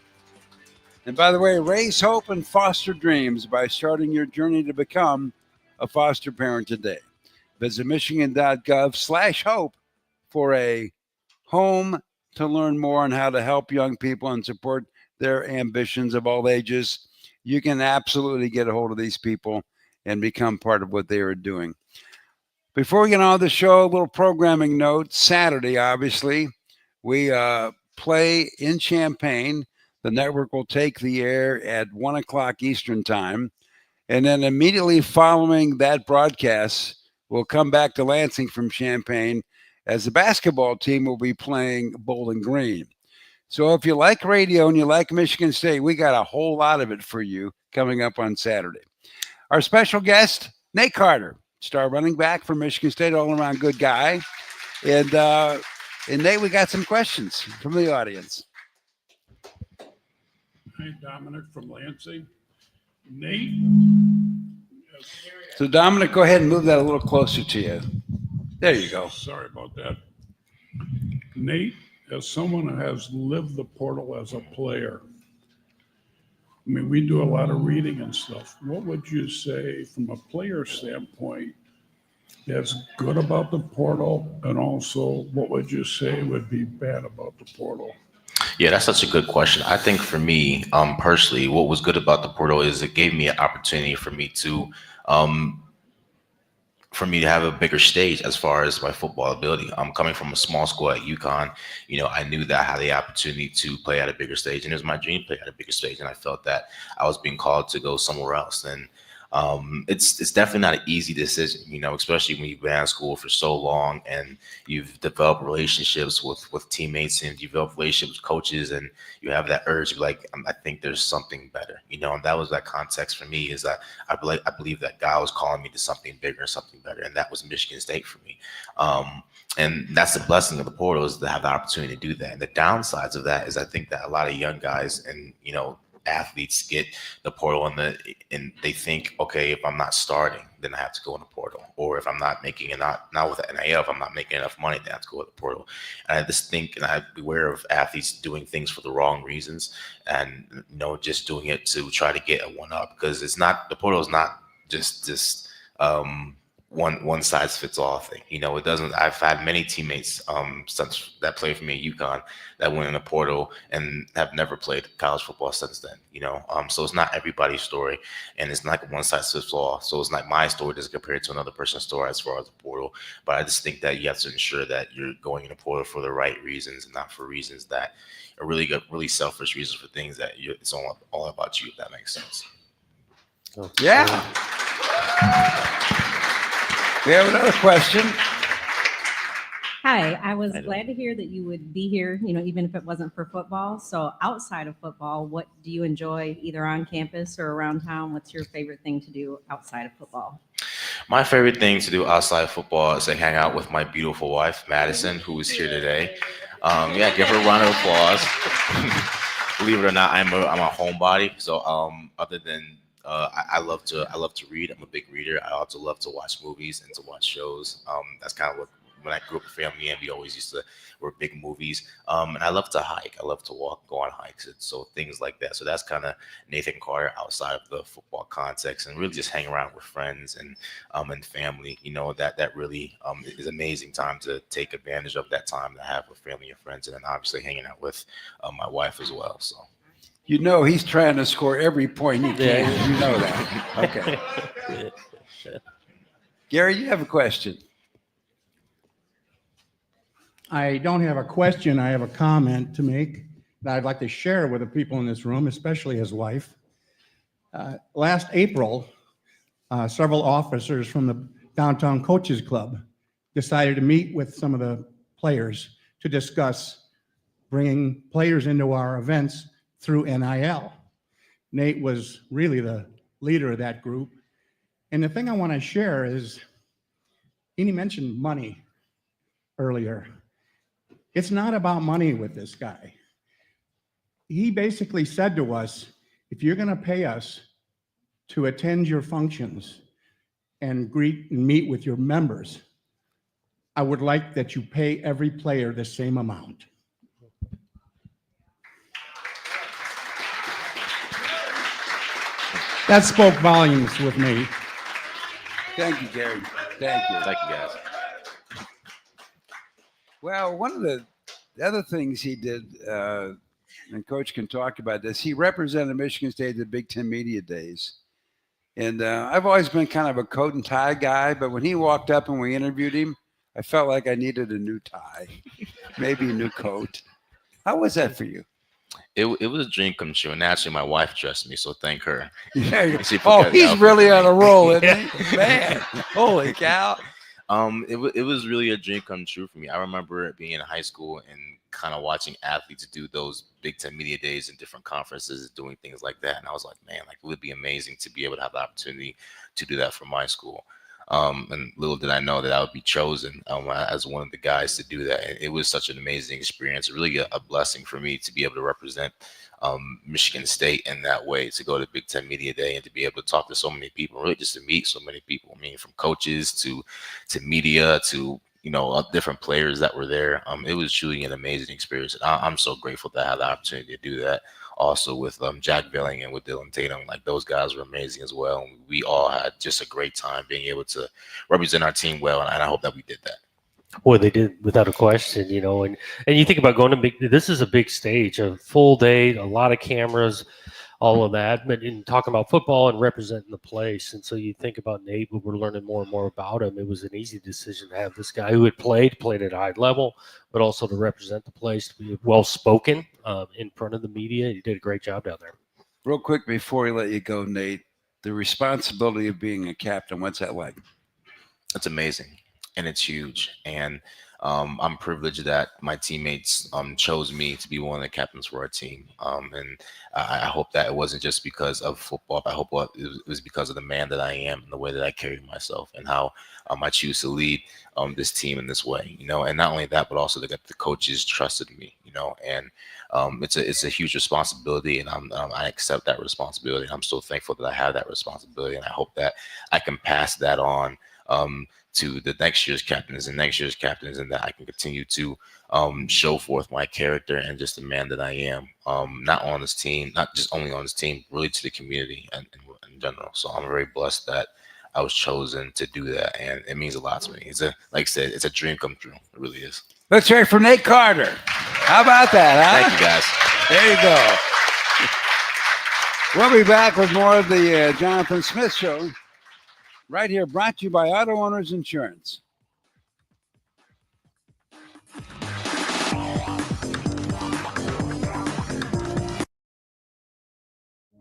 And by the way, raise hope and foster dreams by starting your journey to become a foster parent today. Visit michigan.gov/hope for a home to learn more on how to help young people and support their ambitions of all ages. You can absolutely get a hold of these people and become part of what they are doing. Before we get on the show, a little programming note. Saturday, obviously, we play in Champaign. The network will take the air at 1 o'clock Eastern time. And then immediately following that broadcast, we'll come back to Lansing from Champaign, as the basketball team will be playing Bowling Green. So if you like radio and you like Michigan State, we got a whole lot of it for you coming up on Saturday. Our special guest, Nate Carter, star running back for Michigan State, all-around good guy. And Nate, we got some questions from the audience. Hi, Dominic from Lansing. Nate. So Dominic, go ahead and move that a little closer to you. There you go. Sorry about that. Nate, as someone who has lived the portal as a player, I mean, we do a lot of reading and stuff. What would you say from a player standpoint is good about the portal, and also what would you say would be bad about the portal? Yeah, that's such a good question. I think for me, personally, what was good about the portal is it gave me an opportunity for me to have a bigger stage as far as my football ability. I'm coming from a small school at UConn. You know, I knew that I had the opportunity to play at a bigger stage, and it was my dream to play at a bigger stage. And I felt that I was being called to go somewhere else. And it's definitely not an easy decision, you know, especially when you've been at school for so long and you've developed relationships with teammates and you've developed relationships with coaches, and you have that urge to be like, I think there's something better, you know. And that was that context for me, is that I believe that God was calling me to something bigger, something better, and that was Michigan State for me. And that's the blessing of the portal, is to have the opportunity to do that. And the downsides of that is I think that a lot of young guys and, you know, athletes get the portal and they think, okay, if I'm not starting, then I have to go in the portal. Or if I'm not making it, not with the NIL, if I'm not making enough money, then I have to go to the portal. And I just think, and I'm aware of athletes doing things for the wrong reasons, and, you know, just doing it to try to get a one up, because it's not, the portal is not just this one size fits all thing. You know, it doesn't. I've had many teammates since that played for me at UConn that went in the portal and have never played college football since then. You know, so it's not everybody's story, and it's not one size fits all. So it's not my story doesn't compare to another person's story as far as the portal. But I just think that you have to ensure that you're going in the portal for the right reasons, and not for reasons that are really good, really selfish reasons, for things that it's all about you. If that makes sense. Yeah. We have another question. Hi, I was glad to hear that you would be here, you know, even if it wasn't for football. So outside of football, what do you enjoy either on campus or around town? What's your favorite thing to do outside of football? My favorite thing to do outside of football is to hang out with my beautiful wife, Madison, who is here today. Yeah, give her a round of applause. Believe it or not, I'm a homebody. So other than I love to read. I'm a big reader. I also love to watch movies and to watch shows. That's kind of what, when I grew up with family, and we always used to were big movies. And I love to hike. I love to walk, go on hikes, and so things like that. So that's kind of Nathan Carter outside of the football context, and really just hang around with friends and family. You know, that really is amazing time to take advantage of that time to have with family and friends, and then obviously hanging out with my wife as well. So. You know, he's trying to score every point he can. Yeah. You know that. Okay. Gary, you have a question. I don't have a question. I have a comment to make that I'd like to share with the people in this room, especially his wife. Last April, several officers from the Downtown Coaches Club decided to meet with some of the players to discuss bringing players into our events through NIL. Nate was really the leader of that group. And the thing I want to share is, he mentioned money earlier. It's not about money with this guy. He basically said to us, if you're going to pay us to attend your functions and greet and meet with your members, I would like that you pay every player the same amount. That spoke volumes with me. Thank you, Gary. Thank you. Thank you, guys. Well, one of the other things he did, and Coach can talk about this, he represented Michigan State at the Big Ten Media Days. And I've always been kind of a coat and tie guy, but when he walked up and we interviewed him, I felt like I needed a new tie, maybe a new coat. How was that for you? It was a dream come true, and actually my wife dressed me, so thank her. Yeah. Oh, he's really on a roll, isn't he? Man, holy cow. It was really a dream come true for me. I remember being in high school and kind of watching athletes do those Big Ten media days in different conferences, doing things like that. And I was like, man, like it would be amazing to be able to have the opportunity to do that for my school. And little did I know that I would be chosen as one of the guys to do that. And it was such an amazing experience, really a blessing for me to be able to represent Michigan State in that way, to go to Big Ten Media Day and to be able to talk to so many people, really just to meet so many people. I mean, from coaches to media to different players that were there. It was truly an amazing experience. And I'm so grateful to have the opportunity to do that. Also with Jack Billing and with Dylan Tatum, like those guys were amazing as well. And we all had just a great time being able to represent our team well, and I hope that we did that. Boy, they did without a question, and you think about going to this is a big stage, a full day, a lot of cameras, all of that, but in talking about football and representing the place. And so you think about Nate, but we're learning more and more about him. It was an easy decision to have this guy who had played at a high level, but also to represent the place, to be well-spoken in front of the media. He did a great job down there. Real quick before we let you go, Nate, the responsibility of being a captain, what's that like? It's amazing, and it's huge. And I'm privileged that my teammates chose me to be one of the captains for our team. And I hope that it wasn't just because of football. I hope it was because of the man that I am and the way that I carry myself and how I choose to lead this team in this way. And not only that, but also that the coaches trusted me. And it's a huge responsibility, and I accept that responsibility. And I'm so thankful that I have that responsibility, and I hope that I can pass that on to the next year's captains and that I can continue to show forth my character and just the man that I am, not on this team, not just only on this team, really to the community and in general. So I'm very blessed that I was chosen to do that, and it means a lot to me. Like I said, it's a dream come true. It really is. Let's hear it for Nate Carter. How about that, huh? Thank you, guys. There you go. We'll be back with more of the Jonathan Smith Show right here, brought to you by Auto Owners Insurance.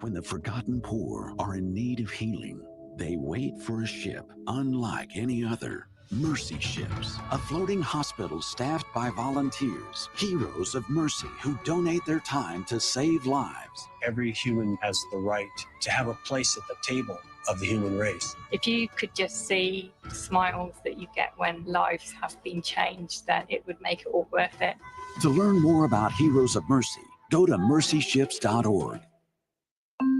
When the forgotten poor are in need of healing, they wait for a ship unlike any other. Mercy Ships, a floating hospital staffed by volunteers, heroes of mercy who donate their time to save lives. Every human has the right to have a place at the table of the human race. If you could just see the smiles that you get when lives have been changed, then it would make it all worth it. To learn more about Heroes of Mercy, go to mercyships.org.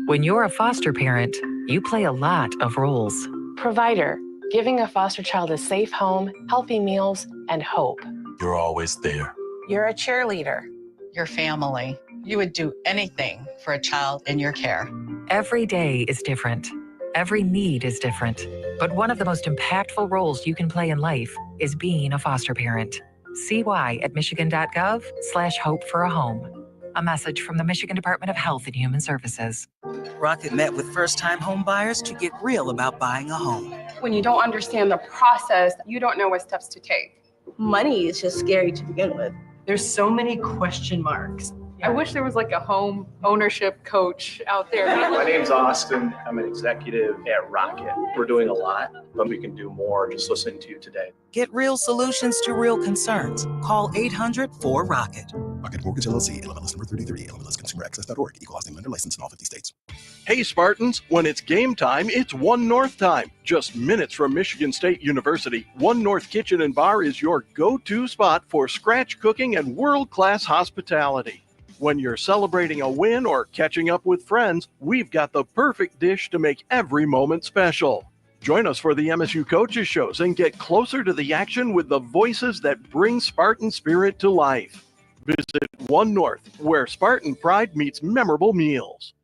When you're a foster parent, you play a lot of roles. Provider, giving a foster child a safe home, healthy meals, and hope. You're always there. You're a cheerleader. Your family. You would do anything for a child in your care. Every day is different. Every need is different. But one of the most impactful roles you can play in life is being a foster parent. See why at michigan.gov/hope for a home. A message from the Michigan Department of Health and Human Services. Rocket met with first-time home buyers to get real about buying a home. When you don't understand the process, you don't know what steps to take. Money is just scary to begin with. There's so many question marks. I wish there was like a home ownership coach out there. My name's Austin. I'm an executive at Rocket. We're doing a lot, but we can do more just listening to you today. Get real solutions to real concerns. Call 800-4ROCKET. Rocket Mortgage LLC, LMLS number 3030, LMLSconsumeraccess.org, equal housing lender licensed in all 50 states. Hey Spartans, when it's game time, it's One North time. Just minutes from Michigan State University, One North Kitchen and Bar is your go-to spot for scratch cooking and world-class hospitality. When you're celebrating a win or catching up with friends, we've got the perfect dish to make every moment special. Join us for the MSU Coaches Shows and get closer to the action with the voices that bring Spartan spirit to life. Visit One North, where Spartan pride meets memorable meals.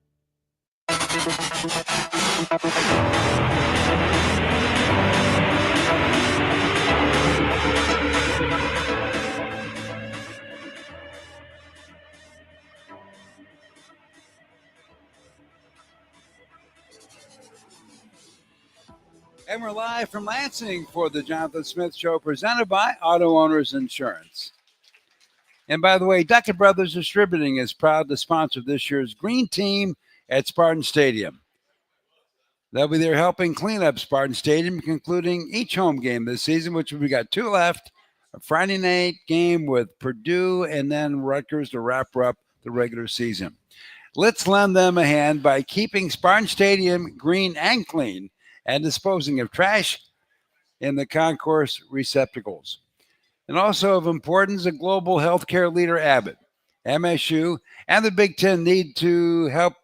And we're live from Lansing for the Jonathan Smith Show, presented by Auto Owners Insurance. And by the way, Duckett Brothers Distributing is proud to sponsor this year's Green Team at Spartan Stadium. They'll be there helping clean up Spartan Stadium, concluding each home game this season, which we got 2 left. A Friday night game with Purdue and then Rutgers to wrap up the regular season. Let's lend them a hand by keeping Spartan Stadium green and clean and disposing of trash in the concourse receptacles. And also of importance, a global healthcare leader, Abbott, MSU, and the Big Ten need to help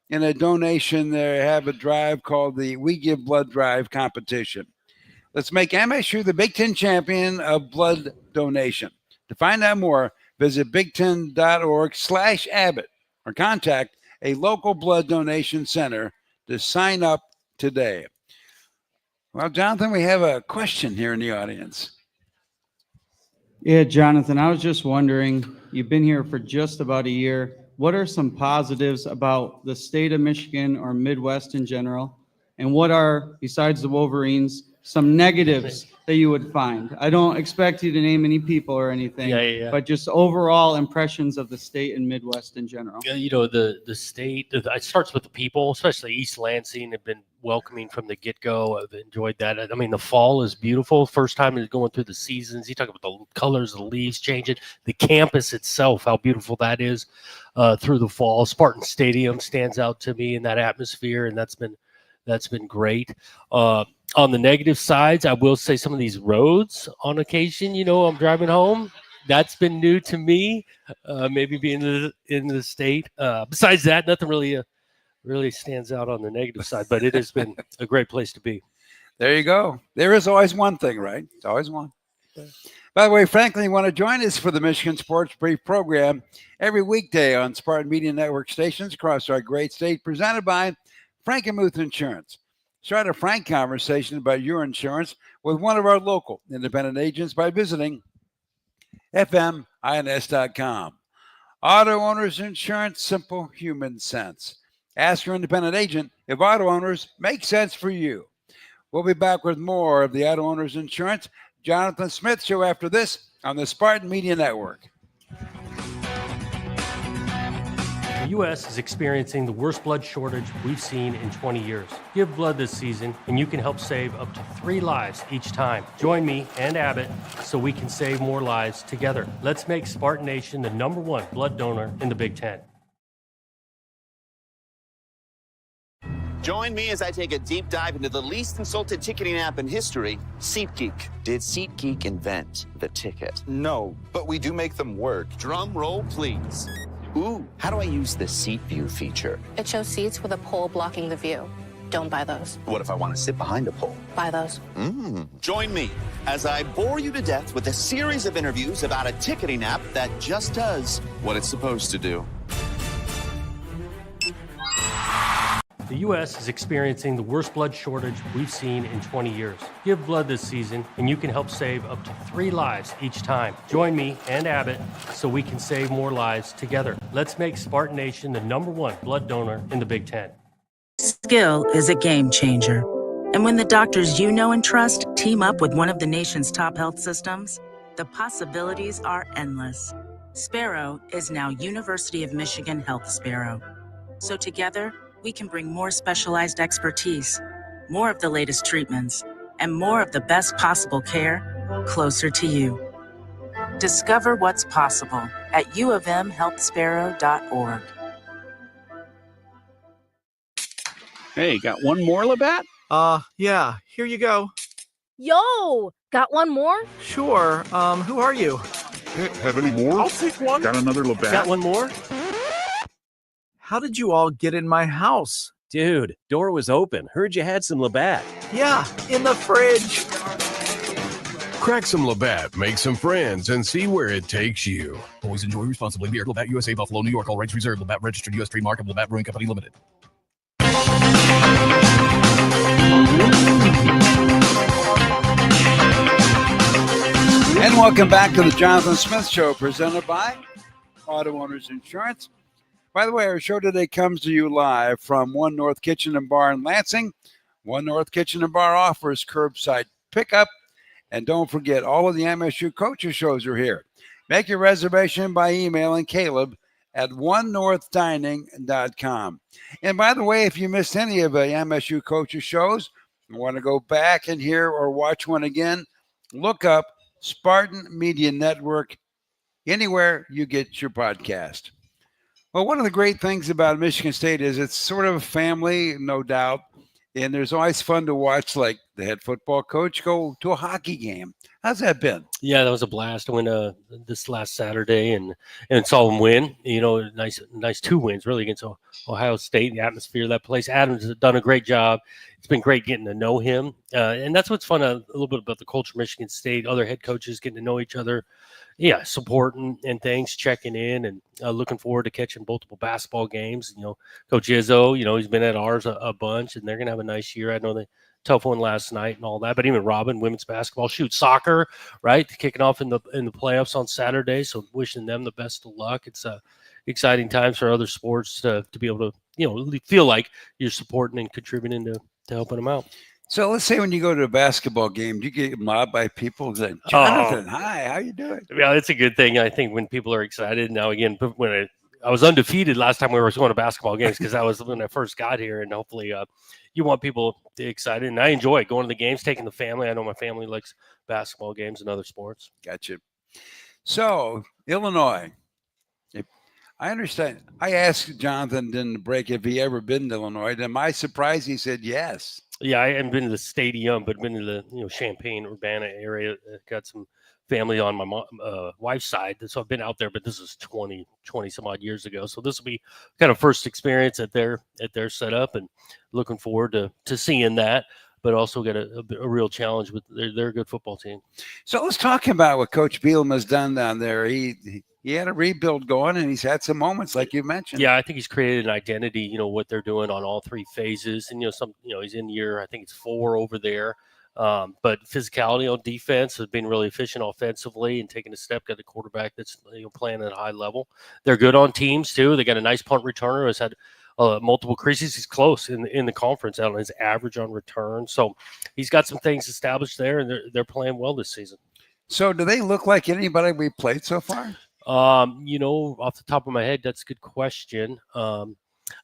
in a donation. They have a drive called the We Give Blood Drive competition. Let's make MSU the Big Ten champion of blood donation. To find out more, visit bigten.org/Abbott or contact a local blood donation center to sign up today. Well, Jonathan, we have a question here in the audience. Yeah, Jonathan, I was just wondering, you've been here for just about a year. What are some positives about the state of Michigan or Midwest in general? And what are, besides the Wolverines, some negatives that you would find? I don't expect you to name any people or anything, but just overall impressions of the state and Midwest in general. You know, the state, it starts with the people, especially East Lansing have been welcoming from the get-go. I've enjoyed that. I mean, the fall is beautiful. First time going through the seasons. You talk about the colors of the leaves changing. The campus itself, how beautiful that is through the fall. Spartan Stadium stands out to me in that atmosphere, and that's been great. On the negative sides, I will say some of these roads on occasion, you know, I'm driving home. That's been new to me, maybe being in the state. Besides that, nothing really stands out on the negative side, but it has been a great place to be. There you go. There is always one thing, right? It's always one. By the way, Franklin, you want to join us for the Michigan Sports Brief program every weekday on Spartan Media Network stations across our great state, presented by Frankenmuth Insurance. Start a frank conversation about your insurance with one of our local independent agents by visiting fmins.com. Auto Owners Insurance, simple human sense. Ask your independent agent if auto owners make sense for you. We'll be back with more of the Auto Owners Insurance Jonathan Smith Show after this on the Spartan Media Network. The U.S. is experiencing the worst blood shortage we've seen in 20 years. Give blood this season, and you can help save up to 3 lives each time. Join me and Abbott so we can save more lives together. Let's make Spartan Nation the #1 blood donor in the Big Ten. Join me as I take a deep dive into the least insulted ticketing app in history, SeatGeek. Did SeatGeek invent the ticket? No, but we do make them work. Drum roll, please. Ooh, how do I use the Seat View feature? It shows seats with a pole blocking the view. Don't buy those. What if I want to sit behind a pole? Buy those. Join me as I bore you to death with a series of interviews about a ticketing app that just does what it's supposed to do. The U.S. is experiencing the worst blood shortage we've seen in 20 years. Give blood this season, and you can help save up to 3 lives each time. Join me and Abbott so we can save more lives together. Let's make Spartan Nation the #1 blood donor in the Big Ten. Skill is a game changer. And when the doctors you know and trust team up with one of the nation's top health systems, the possibilities are endless. Sparrow is now University of Michigan Health Sparrow. So together, we can bring more specialized expertise, more of the latest treatments, and more of the best possible care closer to you. Discover what's possible at uofmhealthsparrow.org. Hey, got one more, Labatt? Yeah, here you go. Yo, got one more? Sure, who are you? Have any more? I'll take one. Got another Labatt? Got one more? How did you all get in my house? Dude, door was open. Heard you had some Labatt. Yeah, in the fridge. Crack some Labatt, make some friends, and see where it takes you. Always enjoy responsibly. Beer, Labatt USA, Buffalo, New York. All rights reserved. Labatt registered U.S. trademark of Labatt Brewing Company Limited. And welcome back to the Jonathan Smith Show, presented by Auto Owners Insurance. By the way, our show today comes to you live from One North Kitchen and Bar in Lansing. One North Kitchen and Bar offers curbside pickup. And don't forget, all of the MSU coaches shows are here. Make your reservation by emailing Caleb at onenorthdining.com. And by the way, if you missed any of the MSU Coaches shows, you want to go back and hear or watch one again, look up Spartan Media Network anywhere you get your podcast. Well, one of the great things about Michigan State is it's sort of a family, no doubt. And there's always fun to watch, like the head football coach go to a hockey game. How's that been? Yeah, that was a blast. I went this last Saturday and saw them win. You know, nice 2 wins really against Ohio State. The atmosphere of that place. Adams has done a great job. It's been great getting to know him, and that's what's fun a little bit about the culture of Michigan State. Other head coaches getting to know each other. Yeah, supporting and things, checking in, and looking forward to catching multiple basketball games. You know, Coach Izzo, you know, he's been at ours a bunch, and they're gonna have a nice year. I know they tough one last night and all that, but even Robin, women's basketball, soccer, right, kicking off in the playoffs on Saturday. So wishing them the best of luck. It's exciting times for other sports to be able to, you know, feel like you're supporting and contributing to helping them out. So let's say when you go to a basketball game, do you get mobbed by people saying, Jonathan, hi, how you doing? Yeah, it's a good thing. I think when people are excited. Now, again, when I was undefeated last time we were going to basketball games because that was when I first got here, and hopefully you want people to be excited. And I enjoy going to the games, taking the family. I know my family likes basketball games and other sports. Gotcha. So, Illinois. I understand. I asked Jonathan in the break if he ever been to Illinois. To my surprise, he said yes. Yeah, I haven't been to the stadium, but been to the Champaign-Urbana area. Got some family on my wife's side, so I've been out there. But this is 20 some odd years ago, so this will be kind of first experience at their setup, and looking forward to seeing that. But also got a real challenge with they're a good football team. So let's talk about what Coach Bielema has done down there. He had a rebuild going, and he's had some moments like you mentioned. Yeah, I think he's created an identity. You know what they're doing on all 3 phases, and he's in year I think it's 4 over there. But physicality on defense has been really efficient offensively and taking a step. Got the quarterback that's playing at a high level. They're good on teams too. They got a nice punt returner who's had multiple creases. He's close in the conference out on his average on return. So he's got some things established there, and they're playing well this season. So do they look like anybody we played so far? Off the top of my head, that's a good question. I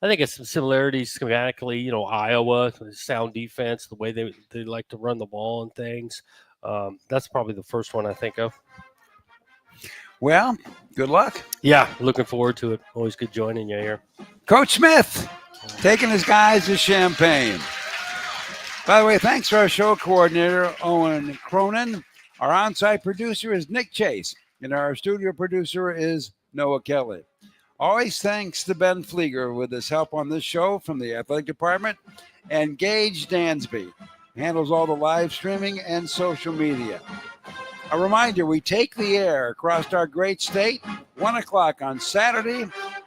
think it's some similarities schematically. Iowa, sound defense, the way they like to run the ball and things. That's probably the first one I think of. Well, good luck. Yeah, looking forward to it. Always good joining you here. Coach Smith taking his guys to Champaign. By the way, thanks to our show coordinator, Owen Cronin. Our on-site producer is Nick Chase, and our studio producer is Noah Kelly. Always thanks to Ben Flieger with his help on this show from the athletic department, and Gage Dansby handles all the live streaming and social media. A reminder, we take the air across our great state, 1 o'clock on Saturday,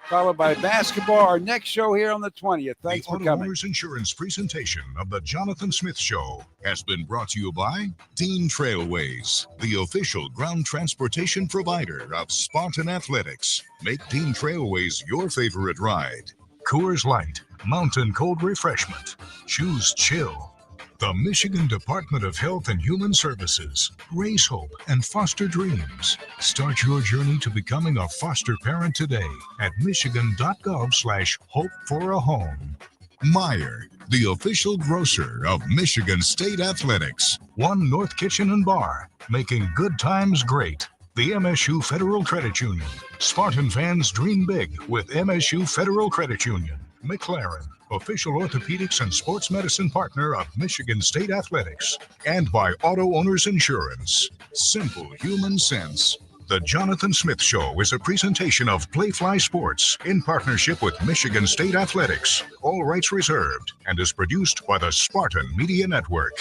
followed by basketball, our next show here on the 20th. Thanks for coming. The Auto Insurance presentation of the Jonathan Smith Show has been brought to you by Dean Trailways, the official ground transportation provider of Spartan Athletics. Make Dean Trailways your favorite ride. Coors Light, mountain cold refreshment. Choose chill. The Michigan Department of Health and Human Services. Raise hope and foster dreams. Start your journey to becoming a foster parent today at michigan.gov/hope for a home. Meijer, the official grocer of Michigan State Athletics. One North Kitchen and Bar, making good times great. The MSU Federal Credit Union. Spartan fans dream big with MSU Federal Credit Union. McLaren, official orthopedics and sports medicine partner of Michigan State Athletics. And by Auto Owners Insurance. Simple human sense. The Jonathan Smith Show is a presentation of Playfly Sports in partnership with Michigan State Athletics. All rights reserved, and is produced by the Spartan Media Network.